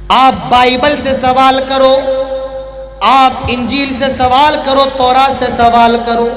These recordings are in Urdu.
آپ بائبل سے سوال کرو، آپ انجیل سے سوال کرو، تورات سے سوال کرو،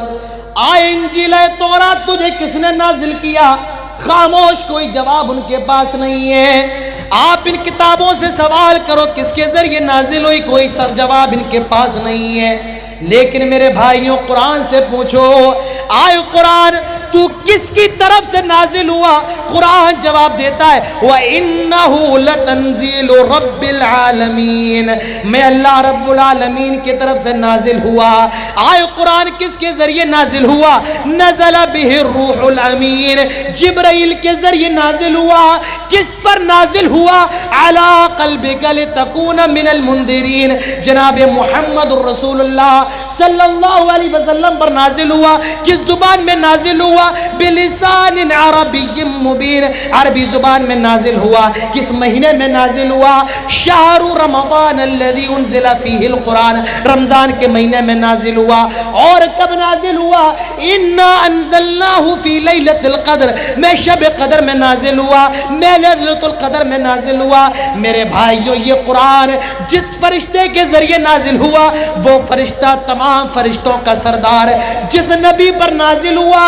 آئے انجیل ہے تورات تجھے کس نے نازل کیا؟ خاموش، کوئی جواب ان کے پاس نہیں ہے۔ آپ ان کتابوں سے سوال کرو کس کے ذریعے نازل ہوئی، کوئی سب جواب ان کے پاس نہیں ہے۔ لیکن میرے بھائیوں، قرآن سے پوچھو، آئے قرآن تو کس کی طرف سے نازل ہوا؟ قرآن جواب دیتا ہے وَإِنَّهُ لَتَنزِيلُ رَبِّ الْعَالَمِينَ، میں اللہ رب العالمین کی طرف سے نازل ہوا۔ آئے قرآن کس کے ذریعے نازل ہوا؟ نزل بہ الروح الامین، جبرائیل کے ذریعے نازل ہوا۔ کس پر نازل ہوا؟ علی قلبک لتکون من المنذرین، جناب محمد الرسول اللہ صلی اللہ علیہ وسلم پر نازل ہوا۔ کس زبان میں نازل ہوا؟ بلسان عربی مبین، عربی زبان میں نازل ہوا۔ کس مہینے میں نازل ہوا؟ شہر رمضان الذی انزل فیہ القرآن، رمضان کے مہینے میں نازل ہوا۔ اور کب نازل ہوا؟ انا انزلناہ فی لیلۃ القدر، میں شب قدر میں نازل ہوا، میں لیلۃ القدر میں نازل ہوا۔ میرے بھائیو، یہ قرآن جس فرشتے کے ذریعے نازل ہوا وہ فرشتہ تمام فرشتوں کا سردار، جس نبی پر نازل ہوا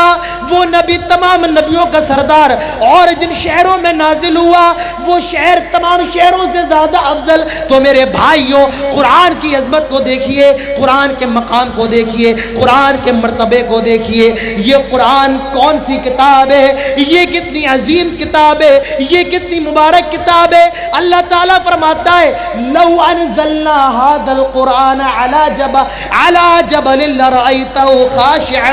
وہ نبی تمام نبیوں کا سردار، اور جن شہروں میں نازل ہوا وہ شہر تمام شہروں سے زیادہ افضل۔ تو میرے بھائیوں، قرآن کی عظمت کو دیکھیے، قرآن کے مقام کو دیکھیے، قرآن کے مرتبے کو دیکھیے۔ یہ قرآن کون سی کتاب ہے؟ یہ کتنی عظیم کتاب ہے، یہ کتنی مبارک کتاب ہے۔ اللہ تعالیٰ فرماتا ہے لو انزلنا هذا القرآن على جبل لرأيته خاشعا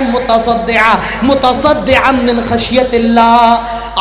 متصدعا من خشیت اللہ،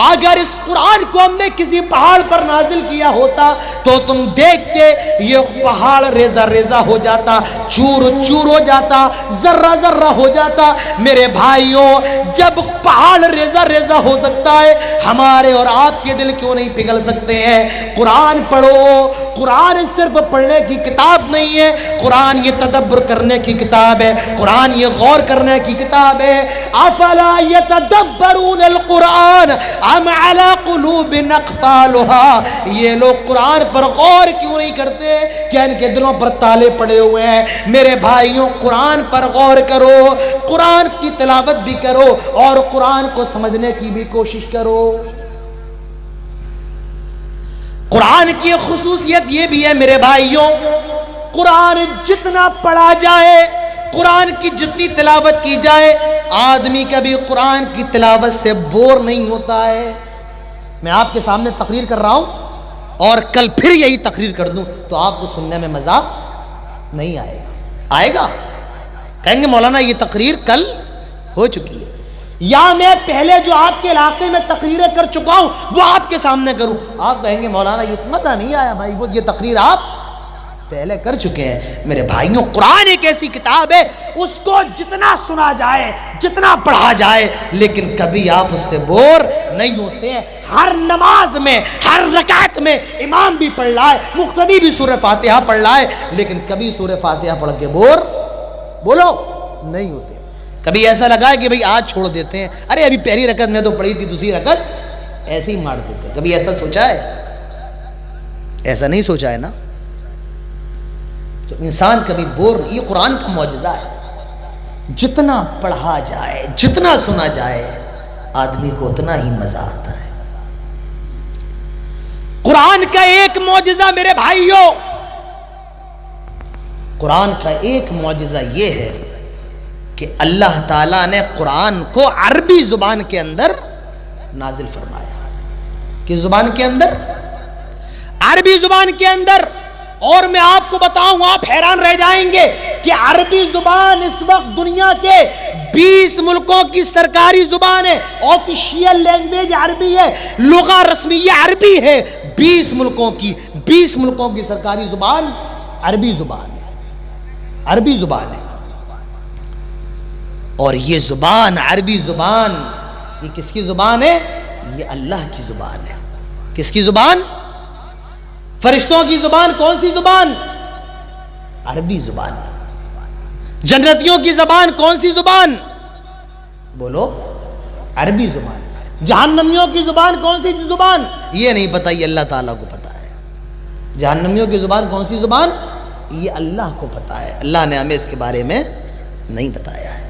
اگر اس قرآن کو ہم نے کسی پہاڑ پر نازل کیا ہوتا تو تم دیکھتے یہ پہاڑ ریزہ ریزہ ہو جاتا، چور چور ہو جاتا، ذرہ ذرہ ہو جاتا۔ میرے بھائیوں، جب پہاڑ ریزہ ریزہ ہو سکتا ہے، ہمارے اور آپ کے دل کیوں نہیں پگھل سکتے ہیں؟ قرآن پڑھو۔ قرآن صرف پڑھنے کی کتاب نہیں ہے، قرآن یہ تدبر کرنے کی کتاب ہے، قرآن یہ غور کرنے کی کتاب ہے۔ افلا یتدبرون القرآن ام علی قلوب اقفالها، یہ لوگ قرآن پر غور کیوں نہیں کرتے؟ کیا ان کے دلوں پر تالے پڑے ہوئے ہیں؟ میرے بھائیوں، قرآن پر غور کرو، قرآن کی تلاوت بھی کرو اور قرآن کو سمجھنے کی بھی کوشش کرو۔ قرآن کی خصوصیت یہ بھی ہے میرے بھائیوں، قرآن جتنا پڑھا جائے، قرآن کی جتنی تلاوت کی جائے، آدمی کبھی قرآن کی تلاوت سے بور نہیں ہوتا ہے۔ میں آپ کے سامنے تقریر کر رہا ہوں اور کل پھر یہی تقریر کر دوں تو آپ کو سننے میں مزہ نہیں آئے گا۔ آئے گا؟ کہیں گے مولانا یہ تقریر کل ہو چکی ہے، یا میں پہلے جو آپ کے علاقے میں تقریریں کر چکا ہوں وہ آپ کے سامنے کروں۔ آپ کہیں گے مولانا یہ مزہ نہیں آیا بھائی، وہ یہ تقریر آپ پہلے کر چکے ہیں۔ میرے بھائیوں، قرآن ایک ایسی کتاب ہے، اس کو جتنا سنا جائے، جتنا پڑھا جائے، لیکن کبھی آپ اس سے بور نہیں ہوتے ہیں۔ ہر نماز میں، ہر رکعت میں امام بھی پڑھ رہا ہے، مقتدی بھی سورہ فاتحہ پڑھ رہا ہے، لیکن کبھی سورہ فاتحہ پڑھ کے بور بولو نہیں ہوتے۔ کبھی ایسا لگا ہے کہ بھئی آج چھوڑ دیتے ہیں، ارے ابھی پہلی رکعت میں تو پڑھی تھی، دوسری رکعت ایسے ہی مار دیتے ہیں۔ کبھی ایسا سوچا ہے؟ ایسا نہیں سوچا ہے نا؟ تو انسان کبھی بور نہیں۔ یہ قرآن کا معجزہ ہے، جتنا پڑھا جائے، جتنا سنا جائے، آدمی کو اتنا ہی مزہ آتا ہے۔ قرآن کا ایک معجزہ میرے بھائیوں، قرآن کا ایک معجزہ یہ ہے کہ اللہ تعالیٰ نے قرآن کو عربی زبان کے اندر نازل فرمایا۔ کس زبان کے اندر؟ عربی زبان کے اندر۔ اور میں آپ کو بتاؤں، آپ حیران رہ جائیں گے کہ عربی زبان اس وقت دنیا کے 20 ملکوں کی سرکاری زبان ہے، آفیشیل لینگویج عربی ہے، لغہ رسمیہ عربی ہے۔ 20 ملکوں کی سرکاری زبان عربی زبان ہے، عربی زبان ہے۔ اور یہ زبان، عربی زبان، یہ کس کی زبان ہے؟ یہ اللہ کی زبان ہے۔ کس کی زبان؟ فرشتوں کی زبان۔ کون سی زبان؟ عربی زبان۔ جنتیوں کی زبان کون سی زبان؟ بولو، عربی زبان۔ جہنمیوں کی زبان کون سی زبان؟ یہ نہیں پتہ، یہ اللہ تعالیٰ کو پتہ ہے۔ جہنمیوں کی زبان کون سی زبان؟ یہ اللہ کو پتا ہے، اللہ نے ہمیں اس کے بارے میں نہیں بتایا ہے۔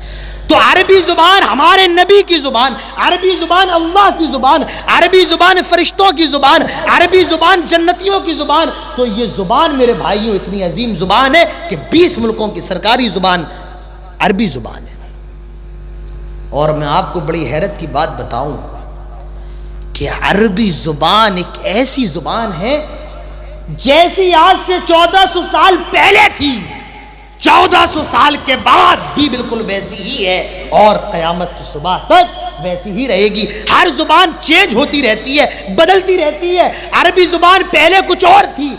تو عربی زبان ہمارے نبی کی زبان، عربی زبان اللہ کی زبان، عربی زبان فرشتوں کی زبان، عربی زبان جنتیوں کی زبان۔ تو یہ زبان میرے بھائیوں اتنی عظیم زبان ہے کہ 20 ملکوں کی سرکاری زبان عربی زبان ہے۔ اور میں آپ کو بڑی حیرت کی بات بتاؤں کہ عربی زبان ایک ایسی زبان ہے جیسی آج سے 1400 سال پہلے تھی، 1400 سال کے بعد بھی بالکل ویسی ہی ہے، اور قیامت کی صبح تک ویسی ہی رہے گی۔ ہر زبان چینج ہوتی رہتی ہے، بدلتی رہتی ہے۔ عربی زبان پہلے کچھ اور تھی،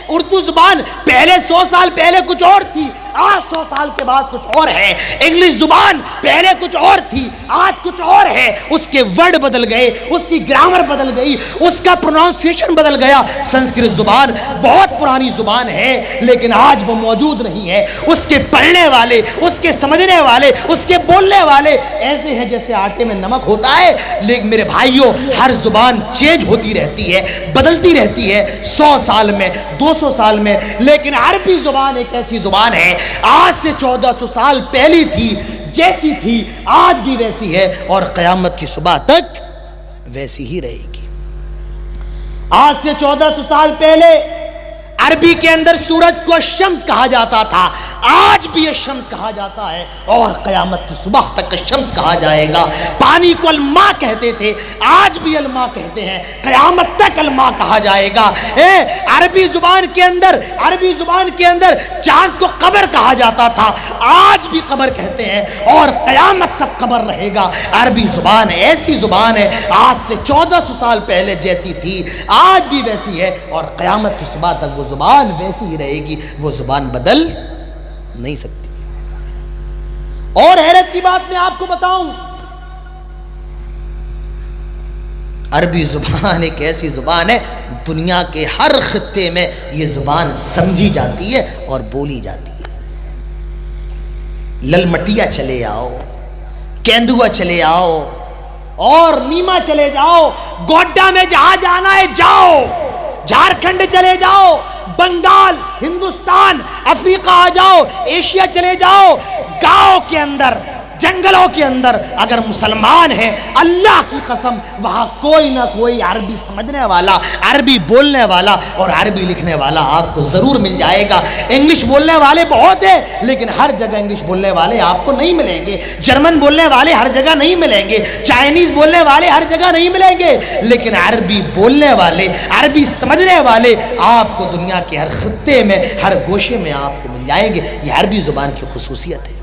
اردو زبان پہلے 100 سال پہلے کچھ اور تھی، آج 100 سال کے بعد کچھ اور ہے۔ انگلش زبان پہلے کچھ اور تھی، آج کچھ اور ہے۔ اس کے ورڈ بدل گئے، اس کی گرامر بدل گئی، اس کا پروننسیشن بدل گیا۔ سنسکرت زبان بہت پرانی زبان ہے لیکن آج وہ موجود نہیں ہے۔ اس کے پڑھنے والے، اس کے سمجھنے والے، اس کے بولنے والے ایسے ہیں جیسے آٹے میں نمک ہوتا ہے۔ لیکن میرے بھائیوں، ہر زبان چینج ہوتی رہتی ہے، بدلتی رہتی ہے، 100 سال میں، 200 سال میں۔ لیکن عربی زبان ایک ایسی زبان ہے، آج سے 1400 سال پہلی تھی، جیسی تھی آج بھی ویسی ہے، اور قیامت کی صبح تک ویسی ہی رہے گی۔ آج سے 1400 سال پہلے عربی کے اندر سورج کو شمس کہا جاتا تھا، آج بھی یہ شمس کہا جاتا ہے، اور قیامت کی صبح تک شمس کہا جائے گا۔ پانی کو الماء کہتے تھے، آج بھی الماء کہتے ہیں، قیامت تک الماء کہا جائے گا۔ عربی زبان کے اندر چاند کو قبر کہا جاتا تھا، آج بھی قبر کہتے ہیں، اور قیامت تک قبر رہے گا۔ عربی زبان ایسی زبان ہے، آج سے 1400 سال پہلے جیسی تھی آج بھی ویسی ہے، اور قیامت کی صبح تک وہ زبان ویسی ہی رہے گی، وہ زبان بدل نہیں سکتی۔ اور حیرت کی بات میں آپ کو بتاؤں، عربی زبان ایک ایسی زبان ہے، دنیا کے ہر خطے میں یہ زبان سمجھی جاتی ہے اور بولی جاتی ہے۔ للمٹیا چلے آؤ، کیندوا چلے آؤ، اور نیما چلے جاؤ، گوڈا میں جہاں جانا ہے جاؤ، جھارکھنڈ چلے جاؤ، بنگال، ہندوستان، افریقہ آ جاؤ، ایشیا چلے جاؤ، گاؤں کے اندر، جنگلوں کے اندر اگر مسلمان ہیں، اللہ کی قسم وہاں کوئی نہ کوئی عربی سمجھنے والا، عربی بولنے والا اور عربی لکھنے والا آپ کو ضرور مل جائے گا۔ انگلش بولنے والے بہت ہیں لیکن ہر جگہ انگلش بولنے والے آپ کو نہیں ملیں گے، جرمن بولنے والے ہر جگہ نہیں ملیں گے، چائنیز بولنے والے ہر جگہ نہیں ملیں گے، لیکن عربی بولنے والے، عربی سمجھنے والے آپ کو دنیا کے ہر خطے میں، ہر گوشے میں آپ کو مل جائیں گے۔ یہ عربی زبان کی خصوصیت ہے۔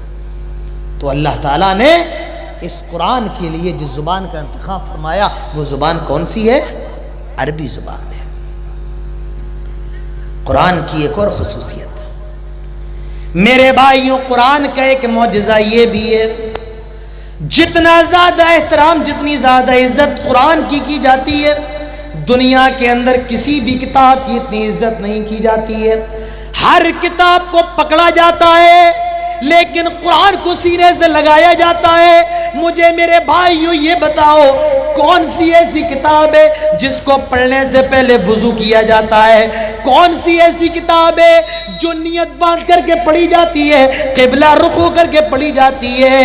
تو اللہ تعالیٰ نے اس قرآن کے لیے جس زبان کا انتخاب فرمایا وہ زبان کون سی ہے؟ عربی زبان ہے۔ قرآن کی ایک اور خصوصیت میرے بھائیوں، قرآن کا ایک معجزہ یہ بھی ہے، جتنا زیادہ احترام، جتنی زیادہ عزت قرآن کی جاتی ہے، دنیا کے اندر کسی بھی کتاب کی اتنی عزت نہیں کی جاتی ہے۔ ہر کتاب کو پکڑا جاتا ہے لیکن قرآن کو سینے سے لگایا جاتا ہے۔ مجھے میرے بھائیوں یہ بتاؤ، کون سی ایسی کتاب ہے جس کو پڑھنے سے پہلے وضو کیا جاتا ہے؟ کون سی ایسی کتاب ہے جو نیت باندھ کر کے پڑھی جاتی ہے، قبلہ رخ ہو کر کے پڑھی جاتی ہے؟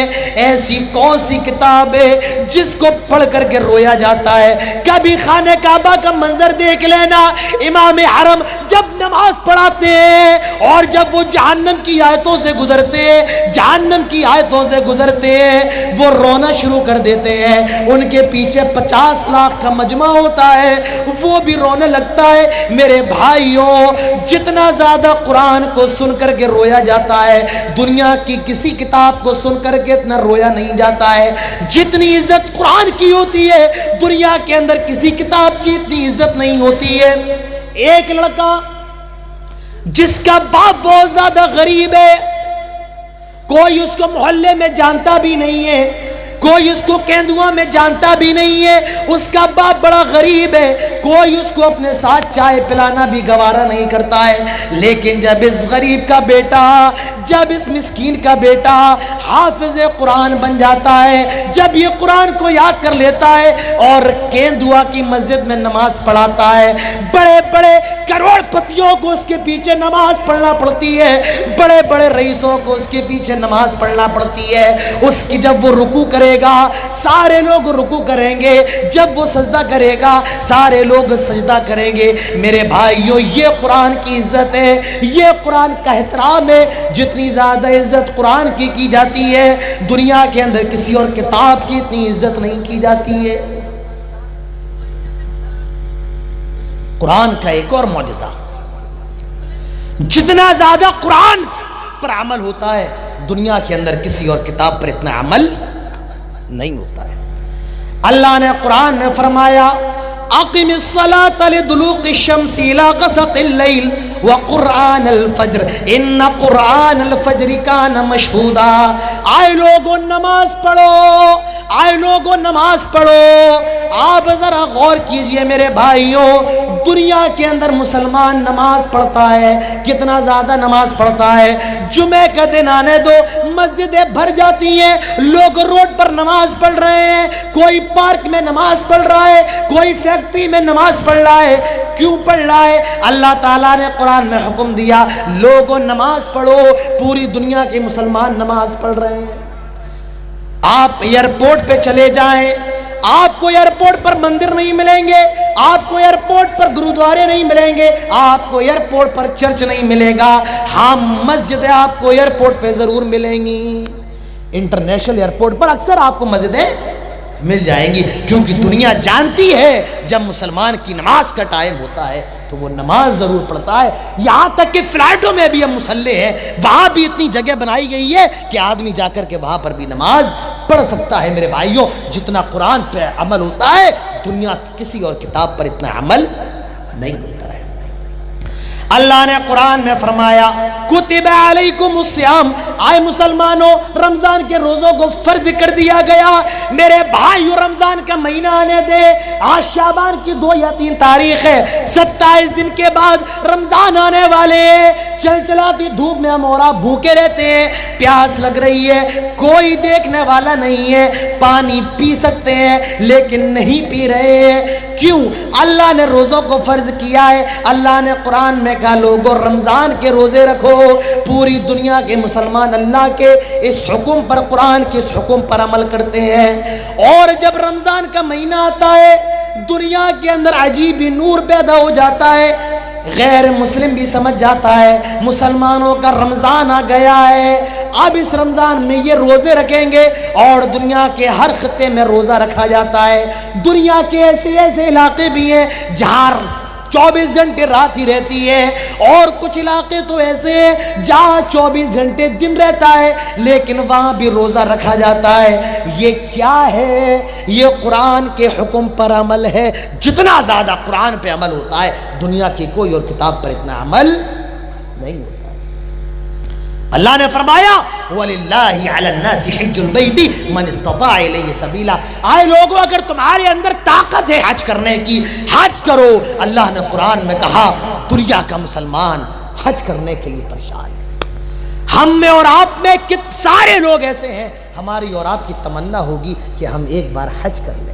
ایسی کون سی کتاب ہے جس کو پڑھ کر کے رویا جاتا ہے؟ کبھی خانہ کعبہ کا منظر دیکھ لینا، امام حرم جب نماز پڑھاتے ہیں اور جب وہ جہنم کی آیتوں سے گزرتے ہیں، جہنم کی آیتوں سے گزرتے ہیں، وہ رونا شروع کر دیتے ہیں۔ ان کے پیچھے 50 لاکھ کا مجمع ہوتا ہے، وہ بھی رونے لگتا ہے۔ میرے بھائیوں، جتنا زیادہ قرآن کو سن کر کے رویا جاتا ہے، دنیا کی کسی کتاب کو سن کر کے اتنا رویا نہیں جاتا ہے۔ جتنی عزت قرآن کی ہوتی ہے، دنیا کے اندر کسی کتاب کی اتنی عزت نہیں ہوتی ہے۔ ایک لڑکا جس کا باپ بہت زیادہ غریب ہے، کوئی اس کو محلے میں جانتا بھی نہیں ہے، کوئی اس کو کیندوا میں جانتا بھی نہیں ہے, اس کا باپ بڑا غریب ہے, کوئی اس کو اپنے ساتھ چائے پلانا بھی گوارا نہیں کرتا ہے. لیکن جب اس غریب کا بیٹا, جب اس مسکین کا بیٹا حافظ قرآن بن جاتا ہے, جب یہ قرآن کو یاد کر لیتا ہے اور کیندوا کی مسجد میں نماز پڑھاتا ہے, بڑے بڑے کروڑ پتیوں کو اس کے پیچھے نماز پڑھنا پڑتی ہے, بڑے بڑے رئیسوں کو اس کے پیچھے نماز پڑھنا پڑتی ہے. اس کی جب وہ رکوع کرے گا سارے لوگ رکوع کریں گے, جب وہ سجدہ کرے گا سارے لوگ سجدہ کریں گے. میرے بھائیوں, یہ قرآن کی عزت ہے, یہ قرآن کا احترام ہے. جتنی زیادہ عزت قرآن کی جاتی ہے, دنیا کے اندر کسی اور کتاب کی اتنی عزت نہیں کی جاتی ہے. قرآن کا ایک اور معجزہ, جتنا زیادہ قرآن پر عمل ہوتا ہے دنیا کے اندر کسی اور کتاب پر اتنا عمل نہیں ہوتا ہے. اللہ نے قرآن میں فرمایا اقم الصلاة لدلوق الشمس الى غسق الليل وقرآن الفجر ان قرآن الفجر کان مشہودا. آئے لوگوں نماز پڑھو, آئے لوگوں نماز پڑھو. آپ ذرا غور کیجئے میرے بھائیوں, دنیا کے اندر مسلمان نماز پڑھتا ہے, کتنا زیادہ نماز پڑھتا ہے. جمعہ کا دن آنے دو مسجدیں بھر جاتی ہیں, لوگ روڈ پر نماز پڑھ رہے ہیں, کوئی پارک میں نماز پڑھ رہا ہے, کوئی فیکٹری میں نماز پڑھ رہا ہے. کیوں پڑھ رہا ہے؟ اللہ تعالیٰ نے قرآن میں حکم دیا لوگوں نماز پڑھو. پوری دنیا کے مسلمان نماز پڑھ رہے ہیں. آپ ایئرپورٹ پہ چلے جائیں, آپ کو ایئرپورٹ پر مندر نہیں ملیں گے, آپ کو ایئرپورٹ پر گرودوارے نہیں ملیں گے, آپ کو ایئرپورٹ پر چرچ نہیں ملے گا. ہاں مسجدیں آپ کو ایئرپورٹ پہ ضرور ملیں گی. انٹرنیشنل ایئرپورٹ پر اکثر آپ کو مسجدیں مل جائیں گی, کیونکہ دنیا جانتی ہے جب مسلمان کی نماز کا ٹائم ہوتا ہے تو وہ نماز ضرور پڑھتا ہے. یہاں تک کہ فلائٹوں میں بھی اب مصلی ہیں, وہاں بھی اتنی جگہ بنائی گئی ہے کہ آدمی جا کر کے وہاں پر بھی نماز پڑھ سکتا ہے. میرے بھائیوں, جتنا قرآن پہ عمل ہوتا ہے دنیا کسی اور کتاب پر اتنا عمل نہیں ہوتا ہے. اللہ نے قرآن میں فرمایا کتب علیکم الصیام, آئے مسلمانوں رمضان کے روزوں کو فرض کر دیا گیا. میرے بھائیو رمضان کا مہینہ آنے دے, آج شعبان کی 2 یا 3 تاریخ ہے, 27 دن کے بعد رمضان آنے والے ہیں. چل چلاتی دھوپ میں ہم اور آپ بھوکے رہتے ہیں, پیاس لگ رہی ہے, کوئی دیکھنے والا نہیں ہے, پانی پی سکتے ہیں لیکن نہیں پی رہے ہیں. کیوں؟ اللہ نے روزوں کو فرض کیا ہے. اللہ نے قرآن میں کہا لوگوں رمضان کے روزے رکھو. پوری دنیا کے مسلمان اللہ کے اس حکم پر, قرآن کے اس حکم پر عمل کرتے ہیں. اور جب رمضان کا مہینہ آتا ہے دنیا کے اندر عجیب نور پیدا ہو جاتا ہے. غیر مسلم بھی سمجھ جاتا ہے مسلمانوں کا رمضان آ گیا ہے, اب اس رمضان میں یہ روزے رکھیں گے. اور دنیا کے ہر خطے میں روزہ رکھا جاتا ہے. دنیا کے ایسے ایسے علاقے بھی ہیں جہاں 24 گھنٹے رات ہی رہتی ہے, اور کچھ علاقے تو ایسے ہیں جہاں 24 گھنٹے دن رہتا ہے لیکن وہاں بھی روزہ رکھا جاتا ہے. یہ کیا ہے؟ یہ قرآن کے حکم پر عمل ہے. جتنا زیادہ قرآن پہ عمل ہوتا ہے دنیا کی کوئی اور کتاب پر اتنا عمل نہیں ہوتا. اللہ نے فرمایا وَلِلَّهِ عَلَى النَّاسِ حِجُّ الْبَيْتِ مَنِ اسْتَطَاعَ إِلَيْهِ سَبِيلًا. آئے لوگوں اگر تمہارے اندر طاقت ہے حج کرنے کی, حج کرو. اللہ نے قرآن میں کہا دنیا کا مسلمان حج کرنے کے لیے پریشان ہے. ہم میں اور آپ میں سارے لوگ ایسے ہیں, ہماری اور آپ کی تمنا ہوگی کہ ہم ایک بار حج کر لیں.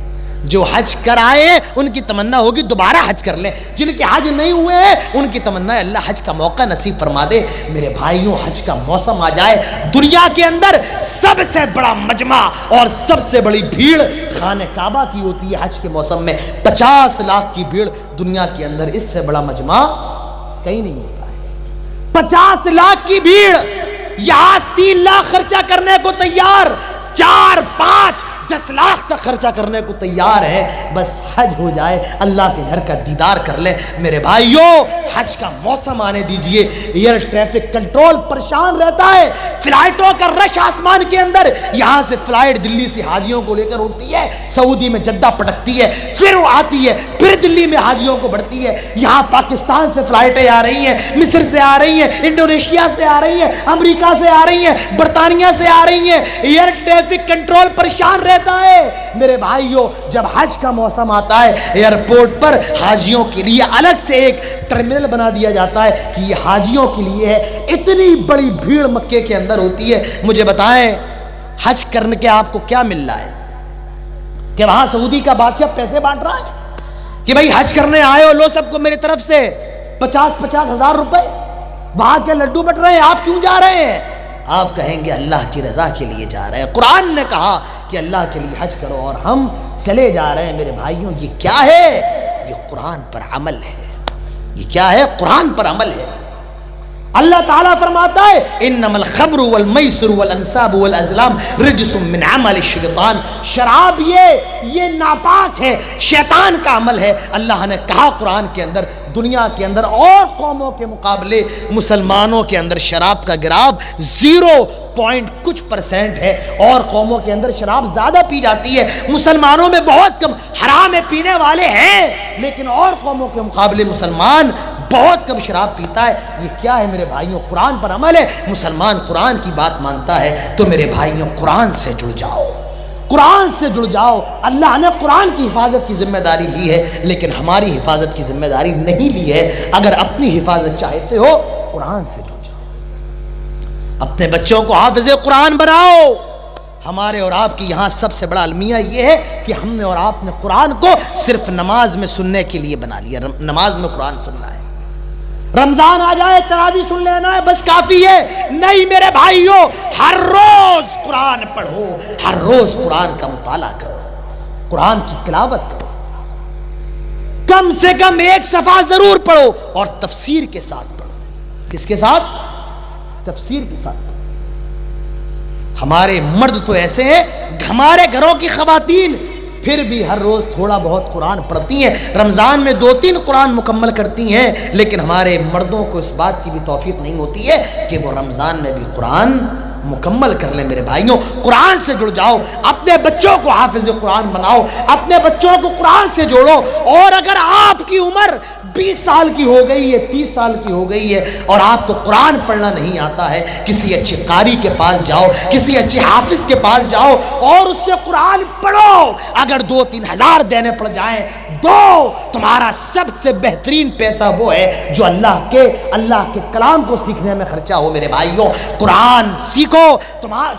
جو حج کر آئے ہیں ان کی تمنا ہوگی دوبارہ حج کر لیں. جن کے حج نہیں ہوئے ہیں ان کی تمنا ہے اللہ حج کا موقع نصیب فرما دے. میرے بھائیوں, حج کا موسم آ جائے, دنیا کے اندر سب سے بڑا مجمع اور سب سے بڑی بھیڑ خانہ کعبہ کی ہوتی ہے. حج کے موسم میں 50 لاکھ کی بھیڑ دنیا کے اندر, اس سے بڑا مجمع کہیں نہیں ہوتا ہے. 50 لاکھ کی بھیڑ, یہاں 3 لاکھ خرچہ کرنے کو تیار, 4 5 10 لاکھ تک خرچہ کرنے کو تیار ہے, بس حج ہو جائے, اللہ کے گھر کا دیدار کر لیں. میرے بھائیوں, حج کا موسم آنے دیجئے. ایئر ٹریفک کنٹرول پریشان رہتا ہے, فلائٹوں کا رش آسمان کے اندر. یہاں سے فلائٹ دلی سے حاجیوں کو لے کر ہوتی ہے, سعودی میں جدہ پٹکتی ہے, پھر وہ آتی ہے, پھر دلی میں حاجیوں کو بڑھتی ہے. یہاں پاکستان سے فلائٹیں آ رہی ہیں, مصر سے آ رہی ہیں, انڈونیشیا سے آ رہی ہیں, امریکہ سے آ رہی ہیں, برطانیہ سے آ رہی ہیں. ایئر ٹریفک کنٹرول پریشان رہتا رہتا ہے۔ میرے بھائیوں جب حج کا موسم آتا ہے ایئرپورٹ پر حاجیوں کے لیے الگ سے ایک ٹرمینل بنا دیا جاتا ہے کہ یہ حاجیوں کے لیے ہے۔ اتنی بڑی بھیڑ مکے کے اندر ہوتی ہے۔ مجھے بتائیں حج کرنے کے آپ کو کیا مل رہا ہے؟ کہ وہاں سعودی کا بادشاہ پیسے بانٹ رہا ہے کہ بھائی حج کرنے آئے ہو لو سب کو میری طرف سے 50-50 ہزار روپے، وہاں کے لڈو بٹ رہے ہیں، آپ کیوں جا رہے ہیں؟ آپ کہیں گے اللہ کی رضا کے لیے جا رہے ہیں، قرآن نے کہا کہ اللہ کے لیے حج کرو اور ہم چلے جا رہے ہیں۔ میرے بھائیوں یہ کیا ہے؟ یہ قرآن پر عمل ہے۔ یہ کیا ہے؟ قرآن پر عمل ہے۔ اللہ تعالیٰ فرماتا ہے انما الخمر والمیسر والانصاب والازلام رجس من عمل الشیطان، شراب یہ ناپاک ہے، شیطان کا عمل ہے۔ اللہ نے کہا قرآن کے اندر دنیا کے اندر اور قوموں کے مقابلے مسلمانوں کے اندر شراب کا گراب 0.کچھ% ہے، اور قوموں کے اندر شراب زیادہ پی جاتی ہے، مسلمانوں میں بہت کم حرام پینے والے ہیں، لیکن اور قوموں کے مقابلے مسلمان بہت کم شراب پیتا ہے۔ یہ کیا ہے میرے بھائیوں؟ قرآن پر عمل ہے۔ مسلمان قرآن کی بات مانتا ہے تو میرے بھائیوں قرآن سے جڑ جاؤ، قرآن سے جڑ جاؤ۔ اللہ نے قرآن کی حفاظت کی ذمہ داری لی ہے لیکن ہماری حفاظت کی ذمہ داری نہیں لی ہے۔ اگر اپنی حفاظت چاہتے ہو قرآن سے جڑ جاؤ، اپنے بچوں کو حافظ قرآن بناؤ۔ ہمارے اور آپ کی یہاں سب سے بڑا المیہ یہ ہے کہ ہم نے اور آپ نے قرآن کو صرف نماز میں سننے کے لیے بنا لیا۔ نماز میں قرآن سننا ہے، رمضان آ جائے تراویح سن لینا ہے بس کافی ہے، نہیں میرے بھائیوں، ہر روز قرآن پڑھو، ہر روز قرآن کا مطالعہ کرو، قرآن کی تلاوت کرو، کم سے کم 1 صفحہ ضرور پڑھو اور تفسیر کے ساتھ پڑھو۔ کس کے ساتھ؟ تفسیر کے ساتھ پڑھو۔ ہمارے مرد تو ایسے ہیں، ہمارے گھروں کی خواتین پھر بھی ہر روز تھوڑا بہت قرآن پڑھتی ہیں، رمضان میں 2-3 قرآن مکمل کرتی ہیں، لیکن ہمارے مردوں کو اس بات کی بھی توفیق نہیں ہوتی ہے کہ وہ رمضان میں بھی قرآن مکمل کر لیں۔ میرے بھائیوں قرآن سے جڑ جاؤ، اپنے بچوں کو حافظ قرآن بناؤ، اپنے بچوں کو قرآن سے جوڑو۔ اور اگر آپ کی عمر 20 سال کی ہو گئی ہے، 30 سال کی ہو گئی ہے اور آپ کو قرآن پڑھنا نہیں آتا ہے، کسی اچھے قاری کے پاس جاؤ، کسی اچھے حافظ کے پاس جاؤ اور اس سے قرآن پڑھو۔ اگر 2-3 ہزار دینے پڑ جائیں دو، تمہارا سب سے بہترین پیسہ وہ ہے جو اللہ کے کلام کو سیکھنے میں خرچہ ہو۔ میرے بھائیوں قرآن سیکھو۔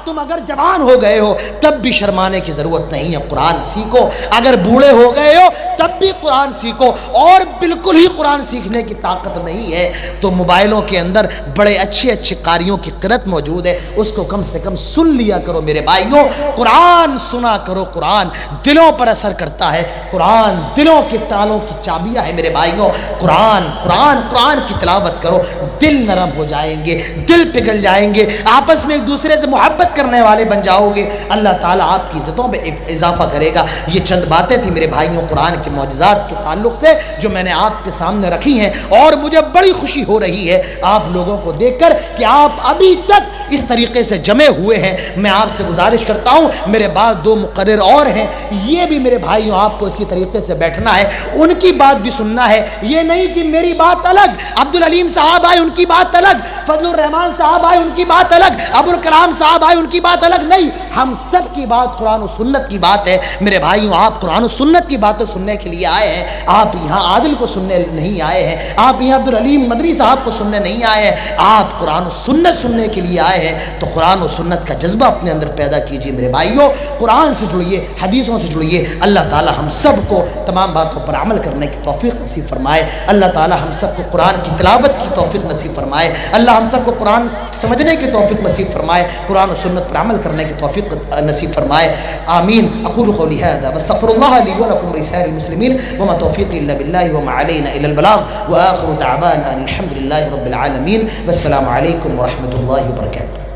تم اگر جوان ہو گئے ہو تب بھی شرمانے کی ضرورت نہیں ہے، قرآن سیکھو۔ اگر بوڑھے ہو گئے ہو تب بھی قرآن سیکھو، اور بالکل ہی قرآن سیکھنے کی طاقت نہیں ہے تو موبائلوں کے اندر بڑے اچھے قاریوں کی قرت موجود ہے، اس کو کم سے کم سن لیا کرو۔ میرے بھائیوں قرآن سنا کرو، قرآن دلوں پر اثر کرتا ہے، قرآن دلوں کے تالوں کی چابیاں ہے۔ میرے بھائیوں قرآن کی تلاوت کرو، دل نرم ہو جائیں گے، دل پگھل جائیں گے، آپس میں ایک دوسرے سے محبت کرنے والے بن جاؤ گے، اللہ تعالیٰ آپ کی عزتوں میں اضافہ کرے گا۔ یہ چند باتیں تھی میرے بھائیوں قرآن کے معجزات کے تعلق سے جو میں نے آپ کے سامنے رکھی ہیں، اور مجھے بڑی خوشی ہو رہی ہے آپ لوگوں کو دیکھ کر کہ آپ ابھی تک اس طریقے سے جمے ہوئے ہیں۔ میں آپ سے گزارش کرتا ہوں، میرے بعد 2 مقرر اور ہیں، یہ بھی میرے بھائیوں آپ کو اسی طریقے سے بیٹھنا ہے، ان کی بات بھی سننا ہے۔ یہ نہیں کہ میری بات الگ، عبدالعلیم صاحب آئے ان کی بات الگ، فضل الرحمان صاحب آئے ان کی بات الگ، ابوالکلام صاحب آئے ان کی بات الگ، نہیں، ہم سب کی بات قرآن و سنت کی بات ہے۔ میرے بھائیوں آپ قرآن و سنت کی باتیں سننے کے لیے آئے ہیں، آپ یہاں عادل کو سننے نہیں آئے ہیں، آپ یہاں عبدالعلیم مدری صاحب کو سننے نہیں آئے ہیں، آپ قرآن و سنت سننے کے لیے آئے ہیں۔ تو قرآن و سنت کا جذبہ اپنے اندر پیدا کیجئے میرے بھائیوں، قرآن سے جڑیے، حدیثوں سے جڑیے۔ اللہ تعالی ہم سب کو تمام باتوں پر عمل کرنے کی توفیق نصیب فرمائے، اللہ تعالی ہم سب کو قرآن کی تلاوت کی توفیق نصیب فرمائے، اللہ ہم سب کو قرآن سمجھنے کی توفیق نصیب فرمائے، قرآن و سنت پر عمل کرنے کی توفیق نصیب فرمائے، آمین۔ اقول قولی ھذا واستغفر اللہ لی ولکم ولسائر المسلمین وما توفیقی الا باللہ وما علینا الا البلاغ وآخر دعوانا الحمد للہ رب العالمین، والسلام علیکم ورحمۃ اللہ وبرکاتہ۔